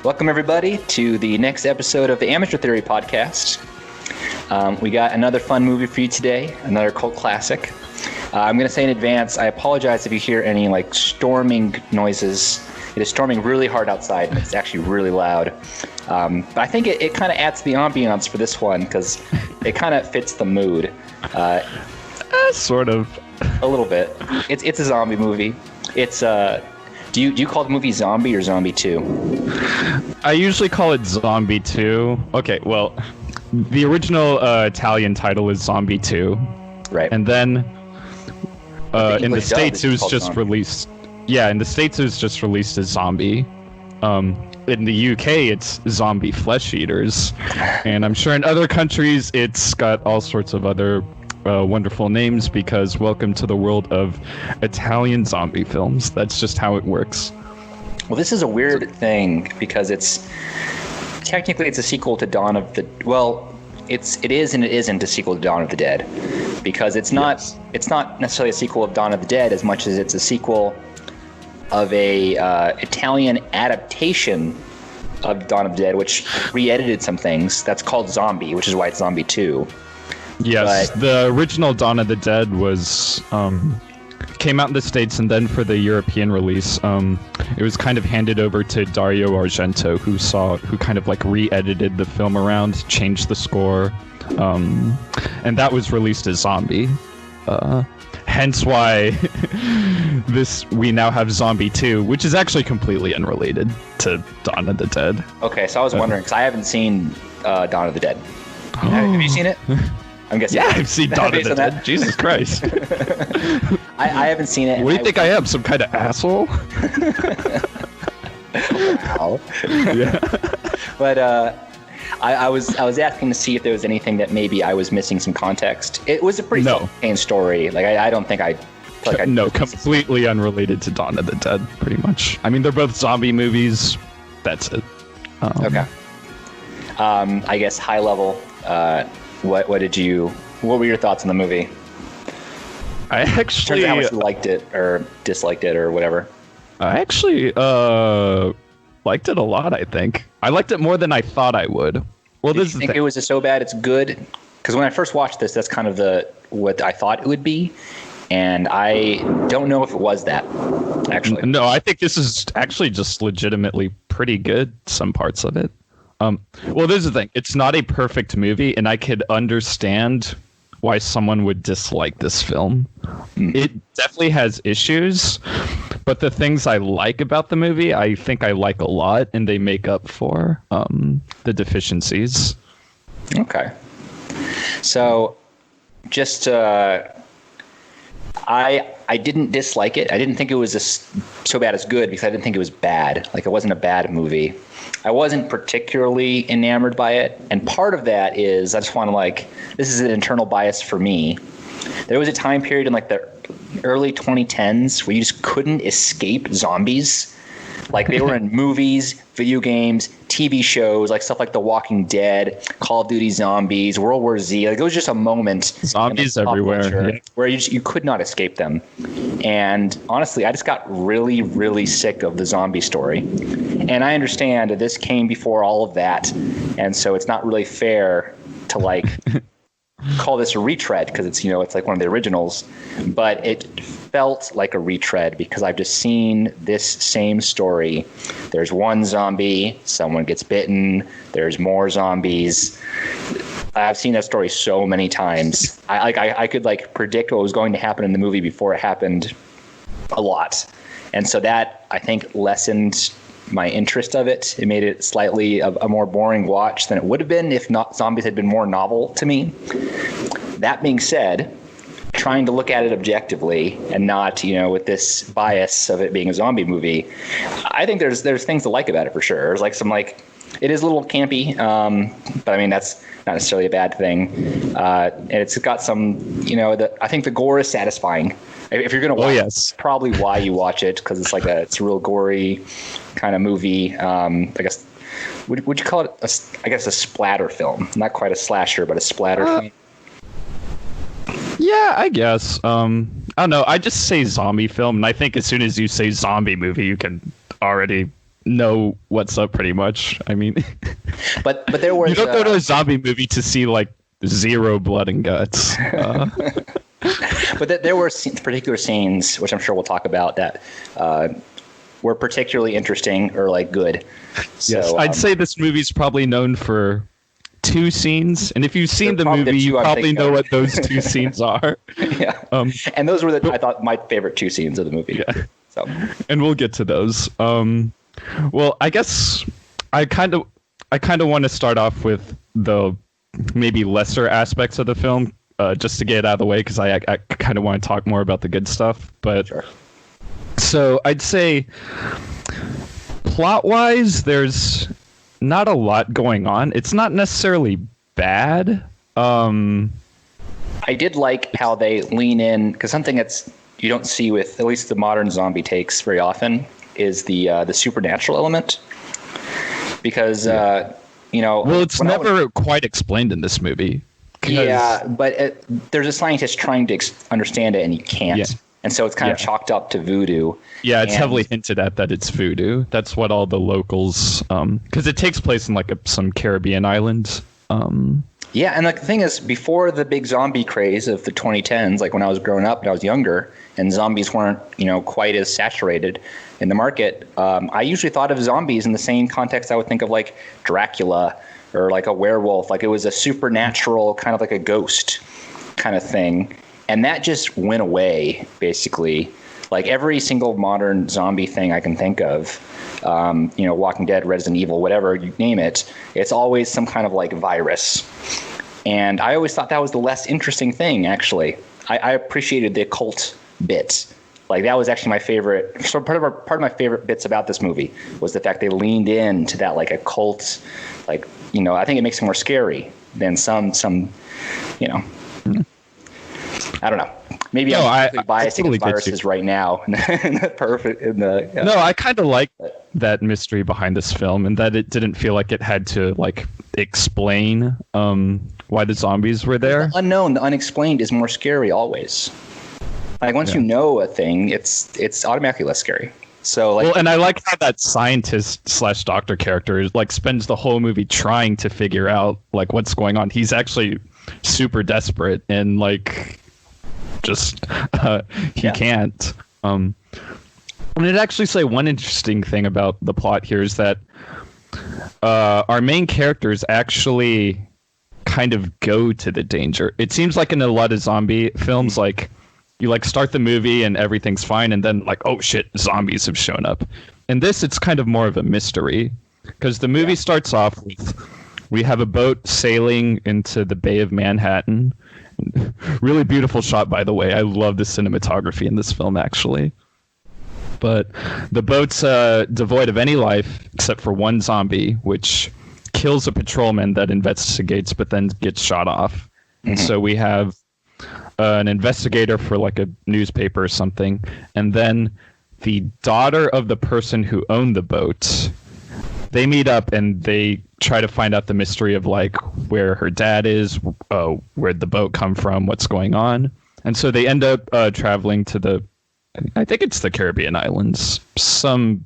Welcome, everybody, to the next episode of the Amateur Theory podcast. We got another fun movie for you today, another cult classic. I'm going to say in advance, I apologize if you hear any storming noises. It is storming really hard outside, and it's actually really loud. But I think it kind of adds to the ambiance for this one because it kind of fits the mood. Sort of. A little bit. It's a zombie movie. It's Do you call the movie Zombie or Zombie 2? I usually call it Zombie 2. Okay, well, the original Italian title is Zombie 2. Right. And then in the States it was just released. Yeah, in the States it was just released as Zombie. In the UK it's Zombie Flesh Eaters. And I'm sure in other countries it's got all sorts of other wonderful names because welcome to the world of Italian zombie films. That's just how it works. Well, this is a weird thing because technically it's a sequel to Dawn of the... Well, it is and it isn't a sequel to Dawn of the Dead because it's not necessarily a sequel of Dawn of the Dead as much as it's a sequel of a Italian adaptation of Dawn of the Dead, which re-edited some things. That's called Zombie, which is why it's Zombie 2. Yes, the original Dawn of the Dead was came out in the States, and then for the European release, it was kind of handed over to Dario Argento, who kind of re-edited the film around, changed the score, and that was released as Zombie. Hence why we now have Zombie 2, which is actually completely unrelated to Dawn of the Dead. Okay, so I was wondering, because I haven't seen Dawn of the Dead. Have you seen it? I'm guessing. Yeah, I've seen Dawn of the Dead. Jesus Christ. I haven't seen it. What do you think I am, some kind of asshole? Wow. Yeah. But I was asking to see if there was anything that maybe I was missing some context. It was a pretty self-contained story. I don't think I... completely unrelated to Dawn of the Dead, pretty much. I mean, they're both zombie movies. That's it. Okay. I guess high level... What were your thoughts on the movie? I actually... In terms of how much you liked it or disliked it or whatever. I actually liked it a lot, I think. I liked it more than I thought I would. Well, Did you think it was so bad it's good? Because when I first watched this, that's kind of what I thought it would be. And I don't know if it was that, actually. No, I think this is actually just legitimately pretty good, some parts of it. Well, this is the thing. It's not a perfect movie, and I could understand why someone would dislike this film. It definitely has issues, but the things I like about the movie, I think I like a lot, and they make up for the deficiencies. Okay. So, just I didn't dislike it. I didn't think it was so bad as good because I didn't think it was bad. It wasn't a bad movie. I wasn't particularly enamored by it. And part of that is I just want to this is an internal bias for me. There was a time period in the early 2010s where you just couldn't escape zombies. They were in movies, video games, TV shows, stuff like The Walking Dead, Call of Duty Zombies, World War Z. It was just a moment. Zombies everywhere. Where you could not escape them. And honestly, I just got really, really sick of the zombie story. And I understand that this came before all of that. And so it's not really fair to call this a retread because it's one of the originals, but it felt like a retread because I've just seen this same story. There's one zombie, someone gets bitten, there's more zombies. I've seen that story so many times. I could predict what was going to happen in the movie before it happened a lot. And so that I think lessened my interest of it. It made it slightly a more boring watch than it would have been if not zombies had been more novel to me. That being said, trying to look at it objectively and not, with this bias of it being a zombie movie, I think there's things to like about it for sure. There's some it is a little campy, but I mean that's not necessarily a bad thing. And it's got some, I think the gore is satisfying. If you're gonna watch, yes. Probably why you watch it because it's it's a real gory kind of movie. I guess would you call it a splatter film? Not quite a slasher, but a splatter film. Yeah, I guess. I don't know. I just say zombie film, and I think as soon as you say zombie movie, you can already know what's up pretty much. I mean, but there was you don't go to a zombie movie to see like zero blood and guts. But there were particular scenes, which I'm sure we'll talk about, that were particularly interesting or like good. So, yes, I'd say this movie's probably known for 2 scenes, and if you've seen the movie, you probably know what those 2 scenes are. Yeah, and those were I thought my favorite 2 scenes of the movie. Yeah. So, and we'll get to those. Well, I guess I kind of want to start off with the maybe lesser aspects of the film, just to get it out of the way, because I kind of want to talk more about the good stuff. But sure. So I'd say plot-wise, there's not a lot going on. It's not necessarily bad. I did like how they lean in, because something that's you don't see with at least the modern zombie takes very often is the supernatural element. Because well, it's never quite explained in this movie. Yeah, but there's a scientist trying to understand it and he can't. Yeah. And so it's kind of chalked up to voodoo. Yeah, it's heavily hinted at that it's voodoo. That's what all the locals, because it takes place in like some Caribbean islands. Yeah, and the thing is, before the big zombie craze of the 2010s, like when I was growing up and I was younger, and zombies weren't, quite as saturated in the market, I usually thought of zombies in the same context I would think of like Dracula or like a werewolf. Like it was a supernatural kind of like a ghost kind of thing. And that just went away, basically. Like every single modern zombie thing I can think of, Walking Dead, Resident Evil, whatever, you name it, it's always some kind of like virus. And I always thought that was the less interesting thing, actually. I appreciated the occult bit. Like that was actually my favorite. So part of my favorite bits about this movie was the fact they leaned into that like occult, like, I think it makes it more scary than some. I don't know. Maybe I'm biased against viruses right now. No, I kind of like that mystery behind this film, and that it didn't feel like it had to like explain why the zombies were there. The unknown, the unexplained is more scary always. Like once you know a thing, it's automatically less scary. So like, and I like how that scientist/doctor character like spends the whole movie trying to figure out like what's going on. He's actually super desperate and like just he can't. And I'd actually say one interesting thing about the plot here is that our main characters actually kind of go to the danger. It seems like in a lot of zombie films, like you like start the movie and everything's fine, and then like, oh shit, zombies have shown up. In this, it's kind of more of a mystery, because the movie starts off with we have a boat sailing into the Bay of Manhattan. Really beautiful shot, by the way. I love the cinematography in this film, actually. But the boat's devoid of any life except for one zombie, which kills a patrolman that investigates, but then gets shot off. And so we have an investigator for like a newspaper or something, and then the daughter of the person who owned the boat. They meet up and they try to find out the mystery of like where her dad is, where'd the boat come from, what's going on. And so they end up traveling to I think it's the Caribbean islands, some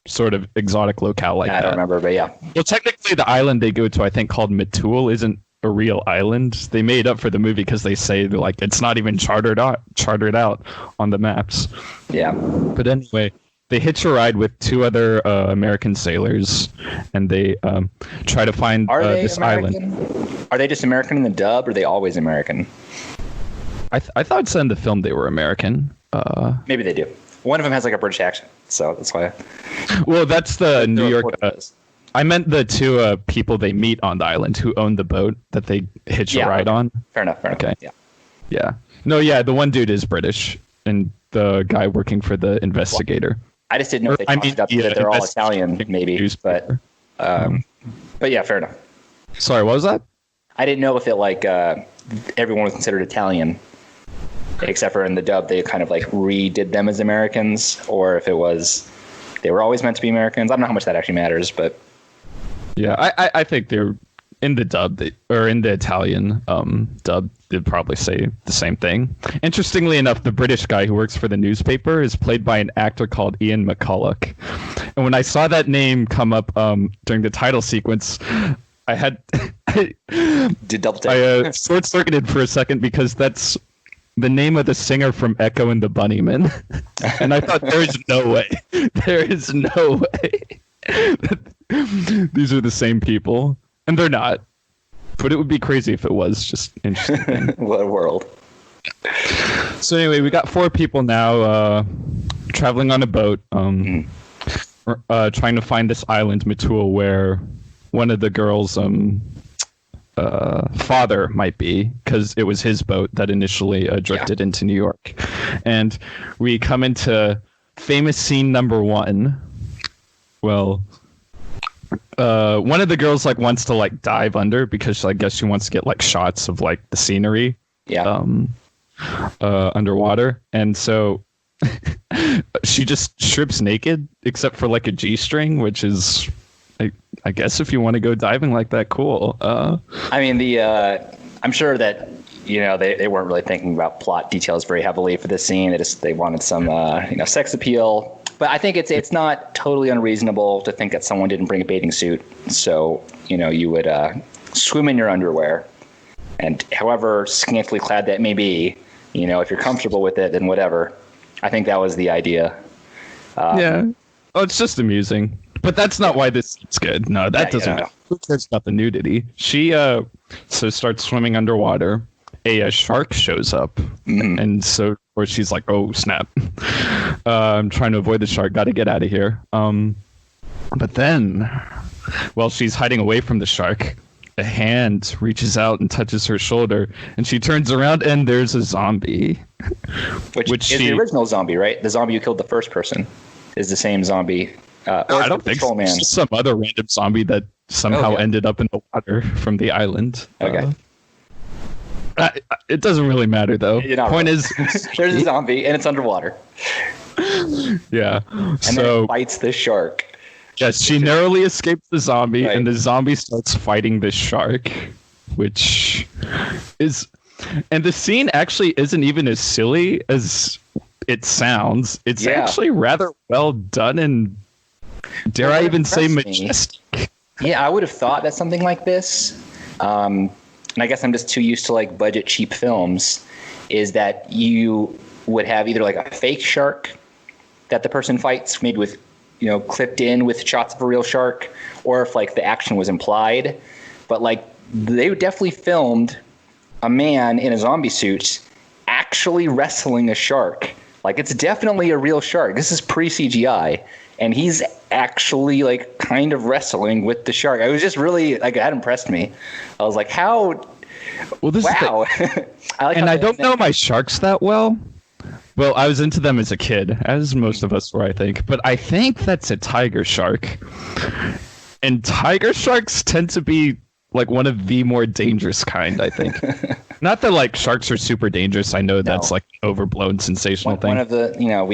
sort of exotic locale like that. I don't remember, but yeah. Well, technically the island they go to, I think called Matul, isn't a real island. They made up for the movie because they say like it's not even chartered out on the maps. Yeah. But anyway, they hitch a ride with 2 other American sailors, and they try to find this American? Island. Are they just American in the dub, or are they always American? I thought it said in the film they were American. Maybe they do. One of them has like a British accent, so that's why. Well, that's the New York. I meant the 2 people they meet on the island who own the boat that they hitch a ride on. Fair enough. Okay. Yeah. No, yeah, the one dude is British, and the guy working for the investigator. Well, I just didn't know if they talked about that they're all Italian, maybe. But yeah, fair enough. Sorry, what was that? I didn't know if it like everyone was considered Italian, except for in the dub they kind of like redid them as Americans, or if it was they were always meant to be Americans. I don't know how much that actually matters, but yeah, I think they're in the dub or in the Italian dub. they'd probably say the same thing. Interestingly enough, the British guy who works for the newspaper is played by an actor called Ian McCulloch. And when I saw that name come up during the title sequence, I had Did double take. short-circuited for a second because that's the name of the singer from Echo and the Bunnymen. And I thought, there is no way. There is no way. These are the same people. And they're not. But it would be crazy if it was. Just interesting. What a world. So anyway, we got 4 people now traveling on a boat, trying to find this island, Matul, where one of the girls' father might be, because it was his boat that initially drifted into New York. And we come into famous scene number 1. Well, one of the girls wants to dive under because I guess she wants to get shots of the scenery underwater, and so she just strips naked except for a G-string, which is I guess if you want to go diving like that, cool. I mean, I'm sure that they weren't really thinking about plot details very heavily for this scene. They wanted some sex appeal. But I think it's not totally unreasonable to think that someone didn't bring a bathing suit, so you would swim in your underwear, and however scantily clad that may be, if you're comfortable with it, then whatever. I think that was the idea. Yeah, it's just amusing, but that's not why this is good. No, that doesn't. Who cares about the nudity? She so starts swimming underwater. A shark shows up, and so or she's like, "Oh snap! I'm trying to avoid the shark. Got to get out of here." But then, while she's hiding away from the shark, a hand reaches out and touches her shoulder, and she turns around, and there's a zombie. Which is the original zombie, right? The zombie who killed the first person is the same zombie. I don't think so. It's just some other random zombie that somehow ended up in the water from the island. Okay. It doesn't really matter, though. Point is, there's a zombie and it's underwater. Yeah. And then it bites the shark. Yes, she narrowly escapes the zombie, and the zombie starts fighting the shark, which is... And the scene actually isn't even as silly as it sounds. It's actually rather well done and, dare I even say, majestic. Yeah, I would have thought that something like this... and I guess I'm just too used to budget cheap films, is that you would have either a fake shark that the person fights, maybe with, clipped in with shots of a real shark, or if the action was implied. But they definitely filmed a man in a zombie suit actually wrestling a shark. It's definitely a real shark. This is pre-CGI. And he's actually kind of wrestling with the shark. I was just really that impressed me. I was like, how? Well, this wow. I don't know my sharks that well. Well, I was into them as a kid, as most of us were, I think. But I think that's a tiger shark. And tiger sharks tend to be one of the more dangerous kind, I think. Not that sharks are super dangerous. I know that's overblown sensational thing. One of the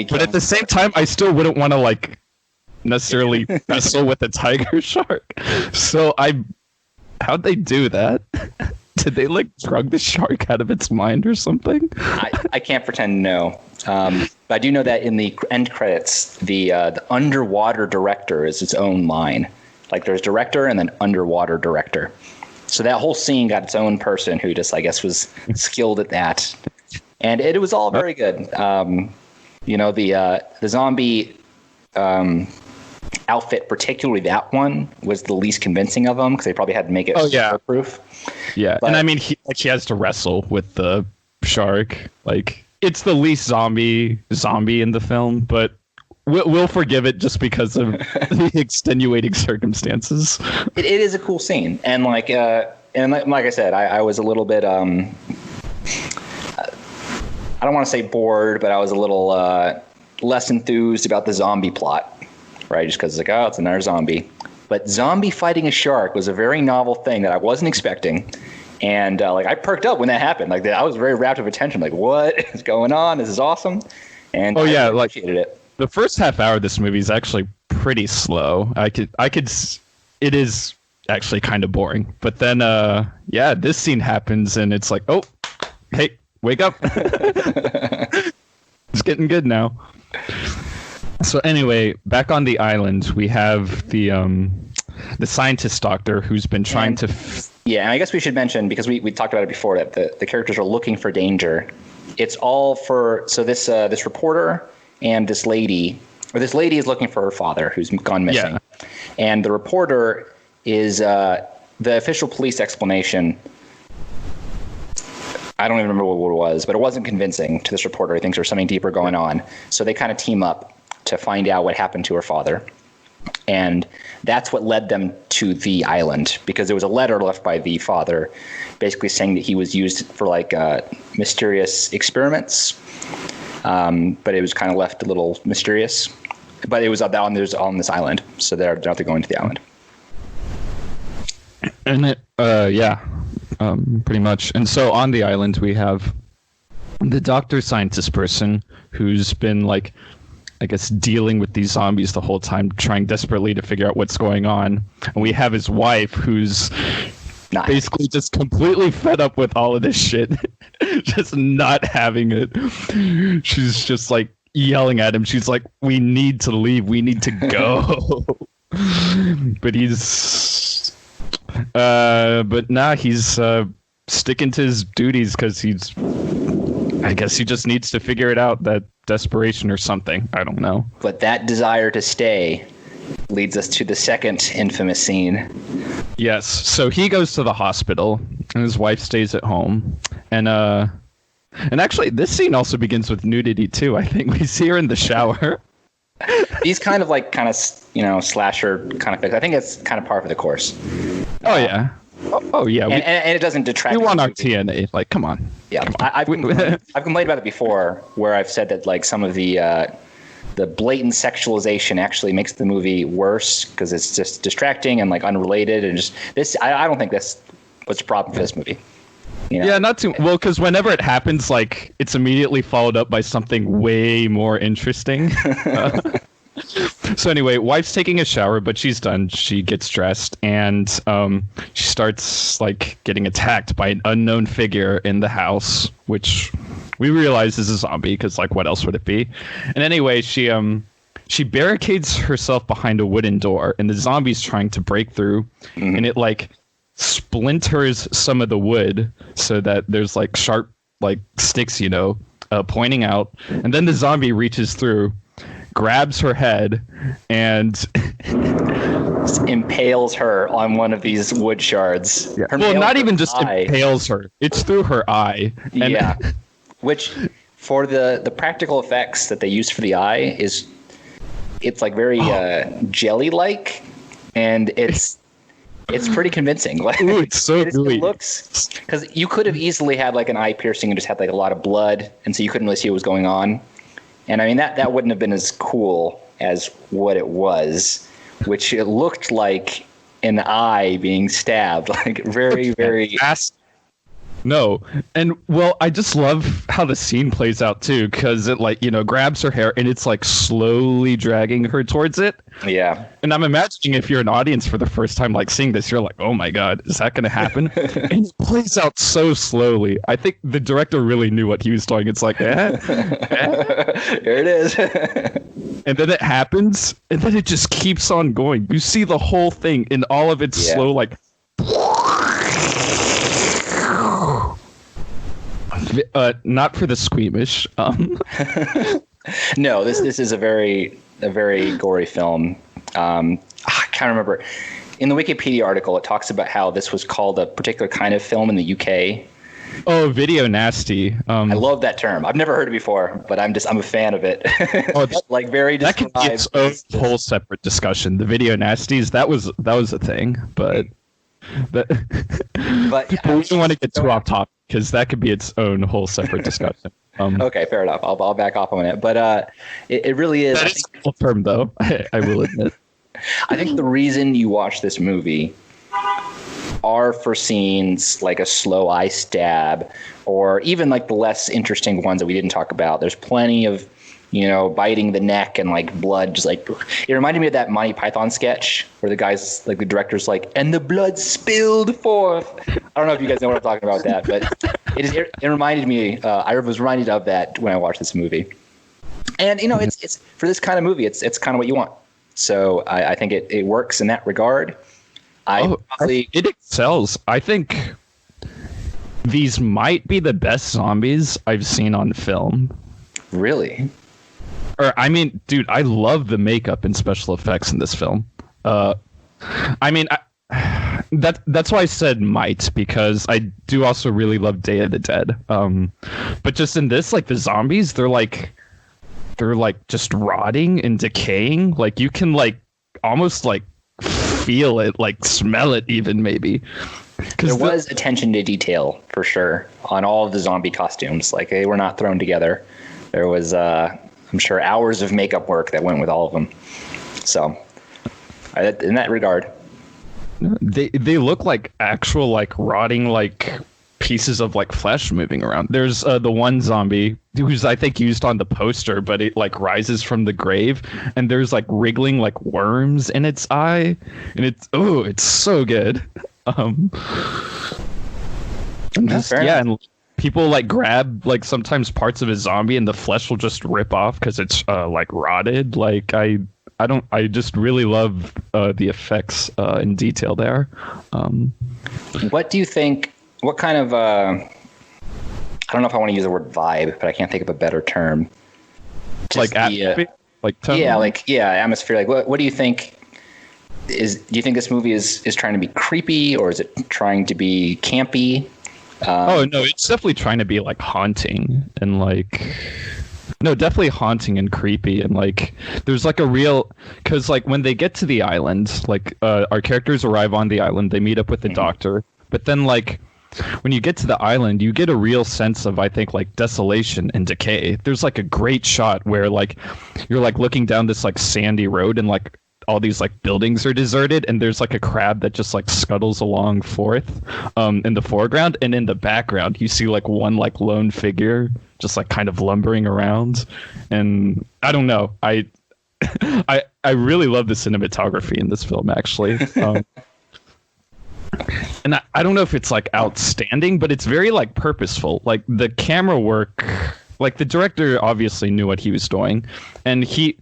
But at the same time, I still wouldn't want to necessarily wrestle with a tiger shark. So how'd they do that? Did they drug the shark out of its mind or something? I can't pretend to know. But I do know that in the end credits, the underwater director is its own line. There's director and then underwater director. So that whole scene got its own person who just, I guess, was skilled at that. And it was all very good. The zombie outfit, particularly that one, was the least convincing of them because they probably had to make it proof. Yeah, but, and I mean, she has to wrestle with the shark. It's the least zombie in the film, but we'll forgive it just because of the extenuating circumstances. It is a cool scene, and like I said, I was a little bit I don't want to say bored, but I was a little less enthused about the zombie plot, right? Just because it's another zombie. But zombie fighting a shark was a very novel thing that I wasn't expecting. And I perked up when that happened. I was very rapt of attention. What is going on? This is awesome. And I appreciated it. The first half hour of this movie is actually pretty slow. It is actually kind of boring. But then, this scene happens and it's Hey, wake up. It's getting good now. So anyway, back on the island, we have the scientist doctor who's been trying to... Yeah, and I guess we should mention, because we talked about it before, that the characters are looking for danger. It's all for... So this reporter and this lady is looking for her father, who's gone missing. Yeah. And the reporter is... the official police explanation... I don't even remember what it was, but it wasn't convincing to this reporter. He thinks there's something deeper going on. So they kind of team up to find out what happened to her father. And that's what led them to the island, because there was a letter left by the father basically saying that he was used for like mysterious experiments. But it was kind of left a little mysterious. But it was on this island. So they're going to the island. And pretty much. And so on the island, we have the doctor scientist person who's been like, I guess, dealing with these zombies the whole time, trying desperately to figure out what's going on. And we have his wife who's basically just completely fed up with all of this shit, just not having it. She's just like yelling at him. She's like, we need to leave. We need to go. But he's... he's sticking to his duties because I guess he just needs to figure it out, that desperation or something. I don't know. But that desire to stay leads us to the second infamous scene. Yes. So he goes to the hospital and his wife stays at home. And actually this scene also begins with nudity too. I think we see her in the shower. These kind of slasher kind of things. I think it's kind of par for the course. Oh yeah. Oh yeah. And it doesn't detract. We want our TNA. Like, come on. Yeah, I've complained about it before, where I've said that like some of the blatant sexualization actually makes the movie worse because it's just distracting and like unrelated, and just this. I don't think that's what's the problem for this movie. You know? Yeah, not too well, because whenever it happens, like it's immediately followed up by something way more interesting. So anyway, wife's taking a shower, but she's done. She gets dressed, and she starts like getting attacked by an unknown figure in the house, which we realize is a zombie because like what else would it be? And anyway, she barricades herself behind a wooden door, and the zombie's trying to break through, and it like splinters some of the wood so that there's like sharp like sticks, pointing out, and then the zombie reaches through, grabs her head, and impales her on one of these wood shards. Yeah. Well, not even just impales her. It's through her eye. And yeah. Which, for the practical effects that they use for the eye, it's like very jelly-like, and it's pretty convincing. Like, ooh, it's so gooey. It looks, because you could have easily had like an eye piercing and just had like a lot of blood, and so you couldn't really see what was going on. And I mean, that wouldn't have been as cool as what it was, which it looked like an eye being stabbed, like very, very... No. And, well, I just love how the scene plays out, too, because it, like, grabs her hair, and it's, like, slowly dragging her towards it. Yeah. And I'm imagining if you're an audience for the first time, like, seeing this, you're like, oh, my God, is that going to happen? And it plays out so slowly. I think the director really knew what he was doing. It's like, Here it is. And then it happens, and then it just keeps on going. You see the whole thing in all of its slow, like... not for the squeamish. No, this is a very gory film. I can't remember. In the Wikipedia article, it talks about how this was called a particular kind of film in the UK. Oh, video nasty. I love that term. I've never heard it before, but I'm a fan of it. Like very that could be its own whole separate discussion. The video nasties, that was a thing, but people don't want to get too off topic because that could be its own whole separate discussion. Okay, fair enough. I'll back off on it, but it really is. That is a cool term, though. I will admit. I think the reason you watch this movie are for scenes like a slow eye stab, or even like the less interesting ones that we didn't talk about. There's plenty of, biting the neck and like blood. Just like, it reminded me of that Monty Python sketch where the guy's like, the director's like, and the blood spilled forth. I don't know if you guys know what I'm talking about with that, but it reminded me. I was reminded of that when I watched this movie. And it's for this kind of movie, it's kind of what you want. So I think it works in that regard. It excels. I think these might be the best zombies I've seen on film. Really? Or, I mean, dude, I love the makeup and special effects in this film. That's why I said might, because I do also really love Day of the Dead. But just in this, like, the zombies, they're like just rotting and decaying. Like, you can like almost like feel it, like smell it even, maybe. There was attention to detail for sure on all of the zombie costumes. Like, they were not thrown together. There was, I'm sure, hours of makeup work that went with all of them. So, in that regard, they look like actual like rotting like pieces of like flesh moving around. There's the one zombie who's I think used on the poster, but it like rises from the grave, and there's like wriggling like worms in its eye, and it's so good. And people like grab like sometimes parts of a zombie and the flesh will just rip off because it's like rotted. Like I just really love the effects in detail there. What do you think? What kind of I don't know if I want to use the word vibe, but I can't think of a better term. Just like atmosphere, like tone? Atmosphere. Like what do you think? Do you think this movie is trying to be creepy, or is it trying to be campy? No, it's definitely trying to be like haunting and like, no, definitely haunting and creepy, and like there's like a real, because like when they get to the island, like our characters arrive on the island, they meet up with the doctor, but then like when you get to the island, you get a real sense of, I think, like desolation and decay. There's like a great shot where like you're like looking down this like sandy road, and like all these like buildings are deserted, and there's like a crab that just like scuttles along forth in the foreground, and in the background you see like one like lone figure just like kind of lumbering around. And I don't know, I really love the cinematography in this film, actually. And I don't know if it's like outstanding, but it's very like purposeful. Like the camera work, like the director obviously knew what he was doing, and he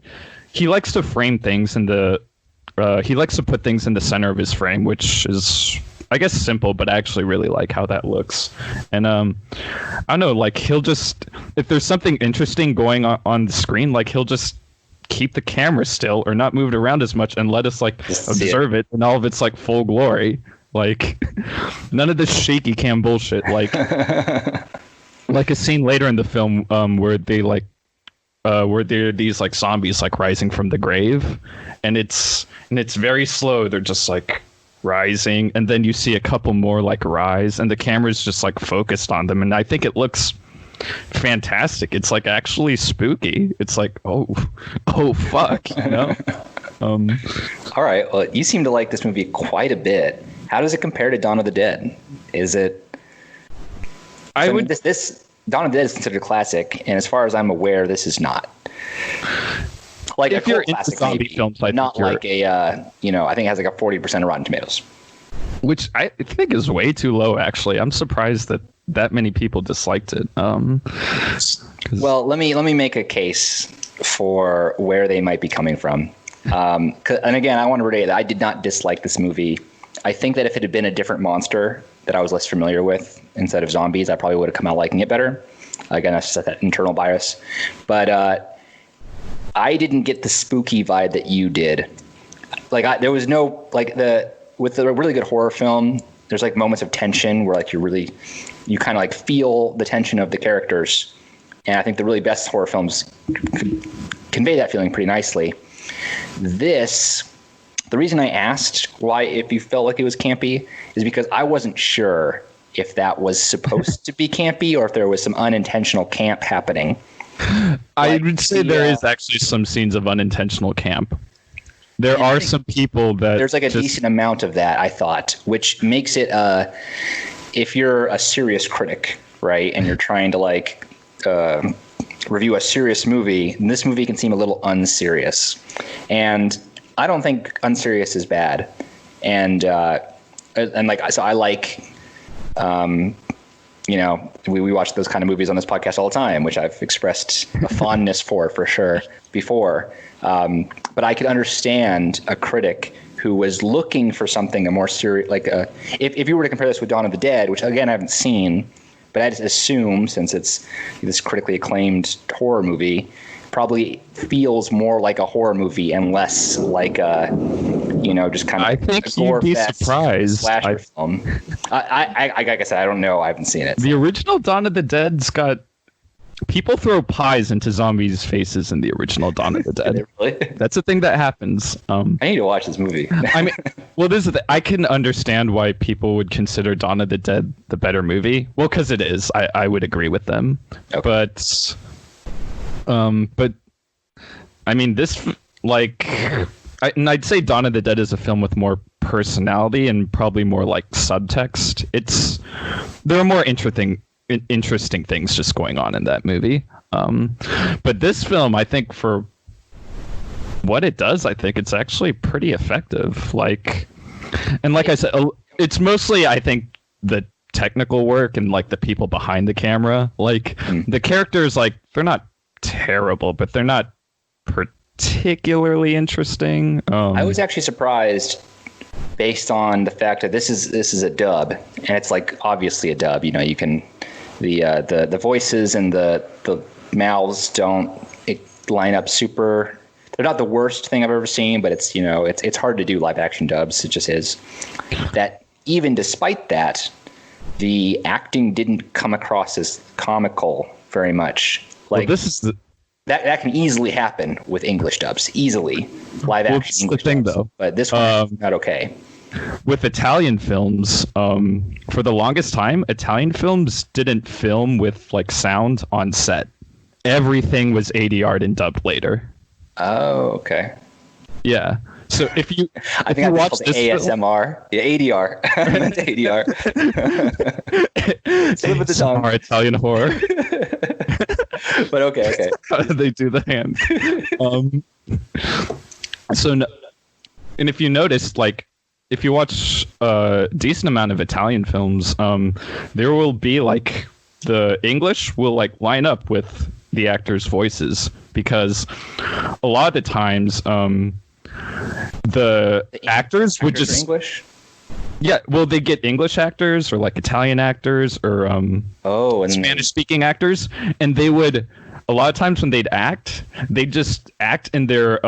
likes to frame things in the he likes to put things in the center of his frame, which is, I guess, simple, but I actually really like how that looks. And I don't know, like he'll just, if there's something interesting going on the screen, like he'll just keep the camera still or not move it around as much and let us like observe it in all of its like full glory. Like none of this shaky cam bullshit. Like like a scene later in the film where they like where there are these like zombies like rising from the grave, and it's very slow. They're just like rising, and then you see a couple more like rise, and the camera's just like focused on them, and I think it looks fantastic. It's like actually spooky. It's like oh fuck, you know. All right. Well, you seem to like this movie quite a bit. How does it compare to Dawn of the Dead? Is it? This Dawn of the Dead is considered a classic, and as far as I'm aware, this is not. Like if you're into zombie films, not like a I think it has like a 40% of Rotten Tomatoes, which I think is way too low. Actually, I'm surprised that many people disliked it. Well, let me make a case for where they might be coming from. And again, I want to reiterate that I did not dislike this movie. I think that if it had been a different monster that I was less familiar with instead of zombies, I probably would have come out liking it better. Again, that's just that internal bias. But I didn't get the spooky vibe that you did. Like there was no with a really good horror film, there's like moments of tension where like you kind of like feel the tension of the characters. And I think the really best horror films convey that feeling pretty nicely. The reason I asked why, if you felt like it was campy, is because I wasn't sure if that was supposed to be campy or if there was some unintentional camp happening. I would say there is actually some scenes of unintentional camp. There are some people that there's like a decent amount of that, I thought, which makes it if you're a serious critic, right, and you're trying to like review a serious movie, this movie can seem a little unserious, and I don't think unserious is bad, and like so I like. We watch those kind of movies on this podcast all the time, which I've expressed a fondness for sure before. But I could understand a critic who was looking for something a more serious, like if you were to compare this with Dawn of the Dead, which again I haven't seen, but I just assume since it's this critically acclaimed horror movie, probably feels more like a horror movie and less like a, just kind of. I think you'd be surprised. Slasher film. I like I said, I don't know. I haven't seen it. The original Dawn of the Dead's got people throw pies into zombies' faces in the original Dawn of the Dead. Really? That's a thing that happens. I need to watch this movie. I mean, well, this is I can understand why people would consider Dawn of the Dead the better movie. Well, because it is. I would agree with them. Okay. But I mean, this I'd say Dawn of the Dead is a film with more personality and probably more like subtext. There are more interesting things just going on in that movie. But this film, I think for what it does, I think it's actually pretty effective. Like I said, it's mostly, I think, the technical work and like the people behind the camera. Like the characters, like they're not terrible, but they're not particularly interesting. I was actually surprised based on the fact that this is a dub, and it's like obviously a dub. You can the voices and the mouths don't line up super. They're not the worst thing I've ever seen, but it's hard to do live action dubs. It just is. That even despite that, the acting didn't come across as comical very much. Like this is that can easily happen with English dubs, easily live action English the thing, dubs. though. But this one is not okay. With Italian films, for the longest time, Italian films didn't film with like sound on set. Everything was ADR'd and dubbed later. Oh, okay. Yeah. So if you watch this ASMR, ADR, ADR. Same with the song. Italian horror. But okay. How do they do the hand? And if you notice, like, if you watch a decent amount of Italian films, there will be like the English will like line up with the actors' voices, because a lot of the times the actors would just English. Yeah, well, they get English actors or like Italian actors or Spanish-speaking actors, and they would a lot of times when they'd just act in their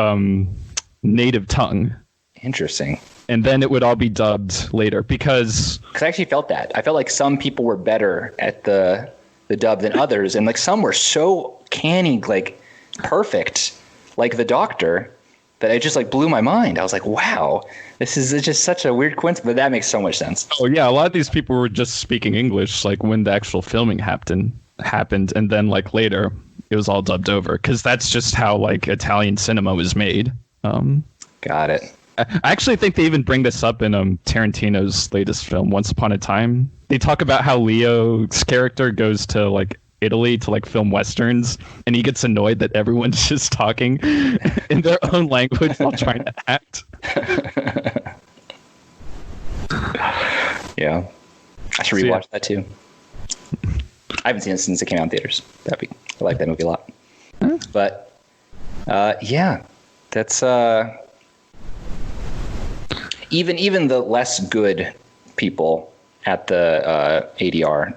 native tongue. Interesting. And then it would all be dubbed later because I actually felt that. I felt like some people were better at the dub than others, and like some were so canny, like perfect, like the Doctor, that it just like blew my mind. I was like, wow, this is just such a weird coincidence, but that makes so much sense. Oh yeah, a lot of these people were just speaking English like when the actual filming happened, and then like later it was all dubbed over, because that's just how like Italian cinema was made. Got it. I actually think they even bring this up in Tarantino's latest film, Once Upon a Time. They talk about how Leo's character goes to like Italy to like film westerns, and he gets annoyed that everyone's just talking in their own language while trying to act. Yeah, I should rewatch that too. I haven't seen it since it came out in theaters. I like that movie a lot. Huh? But yeah, that's even the less good people at the ADR,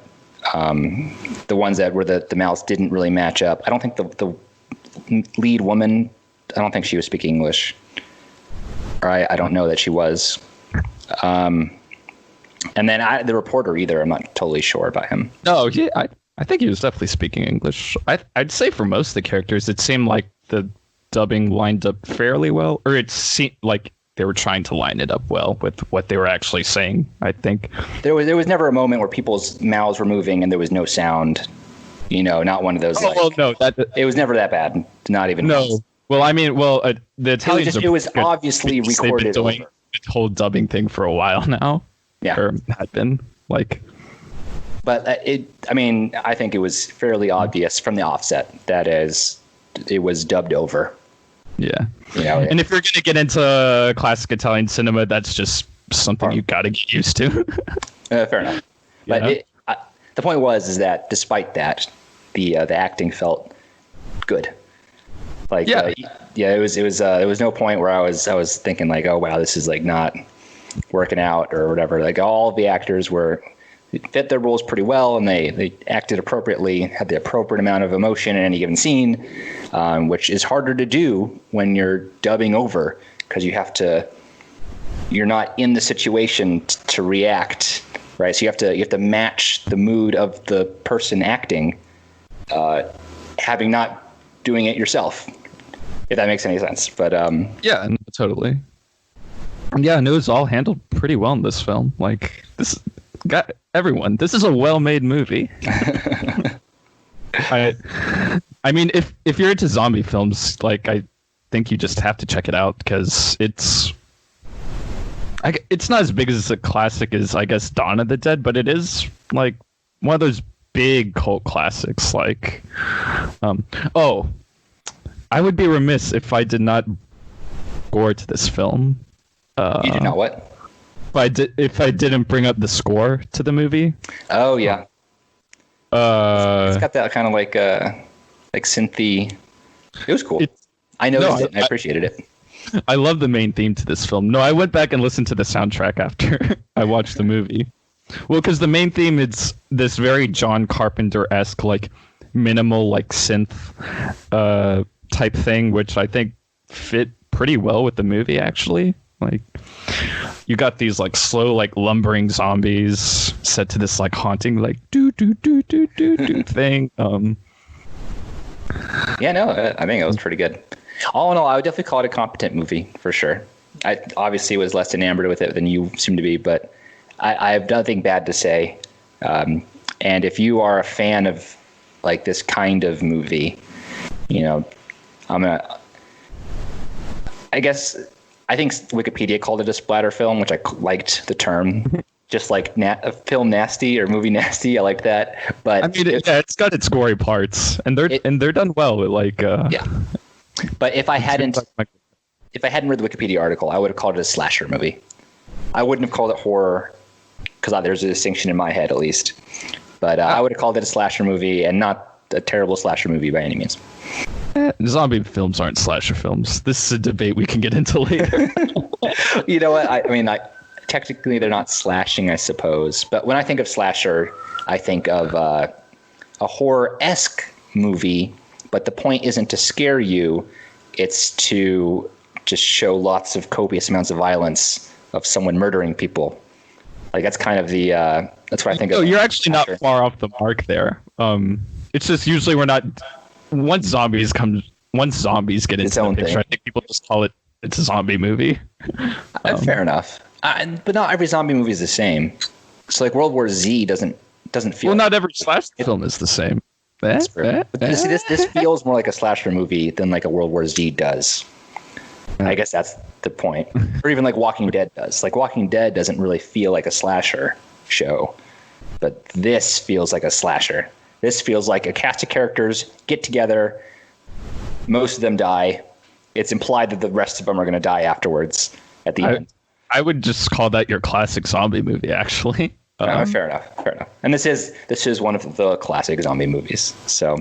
the ones that were the mouths didn't really match up. I don't think the lead woman, I don't think she was speaking English. Or I don't know that she was. And then the reporter either, I'm not totally sure about him. No, yeah, I think he was definitely speaking English. I'd say for most of the characters, it seemed like the dubbing lined up fairly well, or it seemed like they were trying to line it up well with what they were actually saying. I think there was never a moment where people's mouths were moving and there was no sound. Not one of those. Oh, well, no, it was never that bad. Not even. No, once. Well, I mean, the Italians it was obviously because recorded they've been doing over. the whole dubbing thing for a while now. Yeah. Or had been like. But I think it was fairly obvious from the offset that it was dubbed over. Yeah. You know, and if you're going to get into classic Italian cinema, that's just something you got to get used to. Fair enough. But the point was that despite that, the acting felt good. Like, it was there was no point where I was thinking like, oh wow, this is like not working out or whatever. Like all of the actors fit their roles pretty well, and they acted appropriately, had the appropriate amount of emotion in any given scene, which is harder to do when you're dubbing over because you're not in the situation to react, right? So you have to match the mood of the person acting, having not doing it yourself, if that makes any sense. But yeah, totally. Yeah, and it was all handled pretty well in this film. Like this. Got everyone. This is a well-made movie. I mean, if you're into zombie films, like I think you just have to check it out because it's not as big as a classic as I guess Dawn of the Dead, but it is like one of those big cult classics. Like, I would be remiss if I did not gore to this film. You did not what? If I didn't bring up the score to the movie. Oh yeah. It's got that kind of like synthy. It was cool. I noticed it and I appreciated it. I love the main theme to this film. No, I went back and listened to the soundtrack after I watched the movie. Well, because the main theme is this very John Carpenter-esque, like minimal, like synth type thing, which I think fit pretty well with the movie actually. Like, you got these like slow, like lumbering zombies set to this like haunting, like do do do do do do thing. Yeah, no, I think it was pretty good. All in all, I would definitely call it a competent movie for sure. I obviously was less enamored with it than you seem to be, but I have nothing bad to say. And if you are a fan of like this kind of movie, you know, I think Wikipedia called it a splatter film, which I liked the term. Just like film nasty or movie nasty, I liked that. But I mean, it's got its gory parts, and they're done well. Like yeah. But if I hadn't read the Wikipedia article, I would have called it a slasher movie. I wouldn't have called it horror because there's a distinction in my head, at least. But I would have called it a slasher movie and not a terrible slasher movie by any means. Zombie films aren't slasher films. This is a debate we can get into later. You know what? I mean, technically they're not slashing, I suppose. But when I think of slasher, I think of a horror-esque movie. But the point isn't to scare you. It's to just show lots of copious amounts of violence of someone murdering people. Like that's kind of the that's what I think. You're actually not far off the mark there. It's just usually we're not. Once zombies get into the picture, I think people just call it's a zombie movie. Fair enough. But not every zombie movie is the same. So like World War Z doesn't feel. Well, not every slasher film is the same. That's true. But see, this feels more like a slasher movie than like a World War Z does. I guess that's the point. Or even like Walking Dead does. Like Walking Dead doesn't really feel like a slasher show, but this feels like a slasher. This feels like a cast of characters get together. Most of them die. It's implied that the rest of them are going to die afterwards at the end. I would just call that your classic zombie movie, actually. Fair enough. And this is one of the classic zombie movies. So,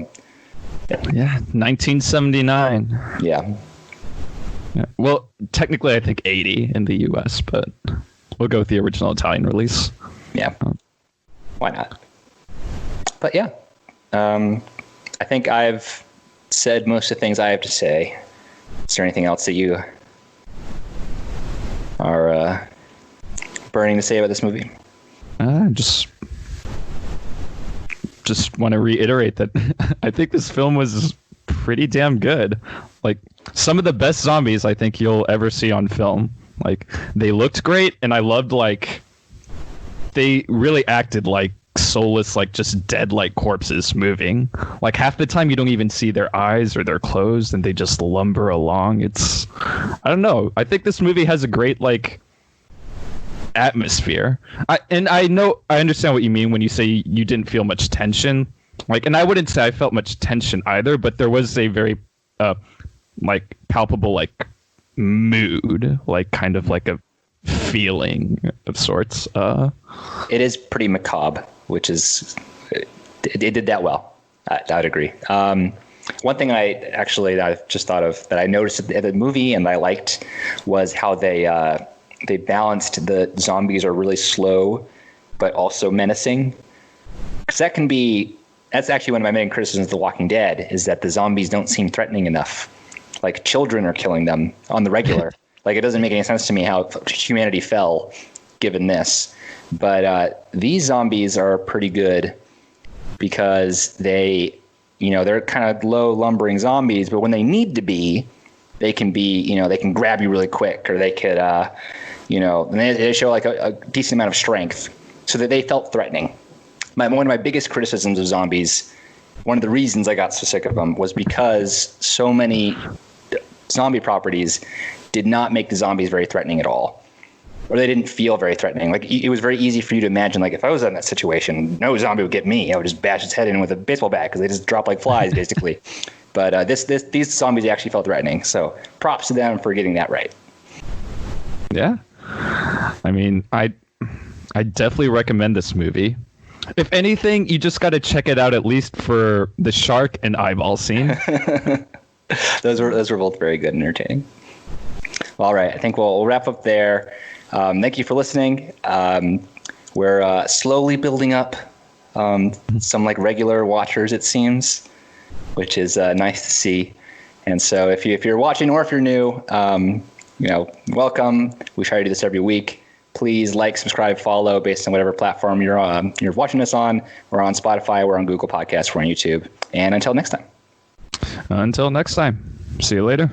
yeah, 1979. Yeah. Well, technically, I think 80 in the U.S., but we'll go with the original Italian release. Yeah. Why not? But yeah, I think I've said most of the things I have to say. Is there anything else that you are burning to say about this movie? Just want to reiterate that I think this film was pretty damn good. Like some of the best zombies I think you'll ever see on film. Like they looked great, and I loved like they really acted like soulless, like just dead like corpses moving. Like half the time you don't even see their eyes or their clothes, and they just lumber along. I don't know. I think this movie has a great like atmosphere. I understand what you mean when you say you didn't feel much tension. Like, and I wouldn't say I felt much tension either, but there was a very like palpable like mood, like kind of like a feeling of sorts. It is pretty macabre, which is it did that well. I'd agree. One thing I just thought of that I noticed at the movie and I liked was how they balanced the zombies are really slow, but also menacing. Because that's actually one of my main criticisms of The Walking Dead is that the zombies don't seem threatening enough. Like children are killing them on the regular. Like it doesn't make any sense to me how humanity fell given this. But these zombies are pretty good because they're kind of low lumbering zombies, but when they need to be, they can grab you really quick, or they could, and they show like a decent amount of strength so that they felt threatening. One of my biggest criticisms of zombies, one of the reasons I got so sick of them was because so many zombie properties did not make the zombies very threatening at all. Or they didn't feel very threatening. Like it was very easy for you to imagine, like if I was in that situation, no zombie would get me. I would just bash its head in with a baseball bat because they just drop like flies, basically. But these zombies actually felt threatening. So props to them for getting that right. Yeah, I mean, I definitely recommend this movie. If anything, you just got to check it out at least for the shark and eyeball scene. Those were both very good and entertaining. All right, I think we'll wrap up there. Thank you for listening. We're slowly building up some like regular watchers, it seems, which is nice to see. And so if you're watching or if you're new, welcome. We try to do this every week. Please like, subscribe, follow based on whatever platform you're watching us on. We're on Spotify, we're on Google Podcasts, we're on YouTube. And until next time. Until next time. See you later.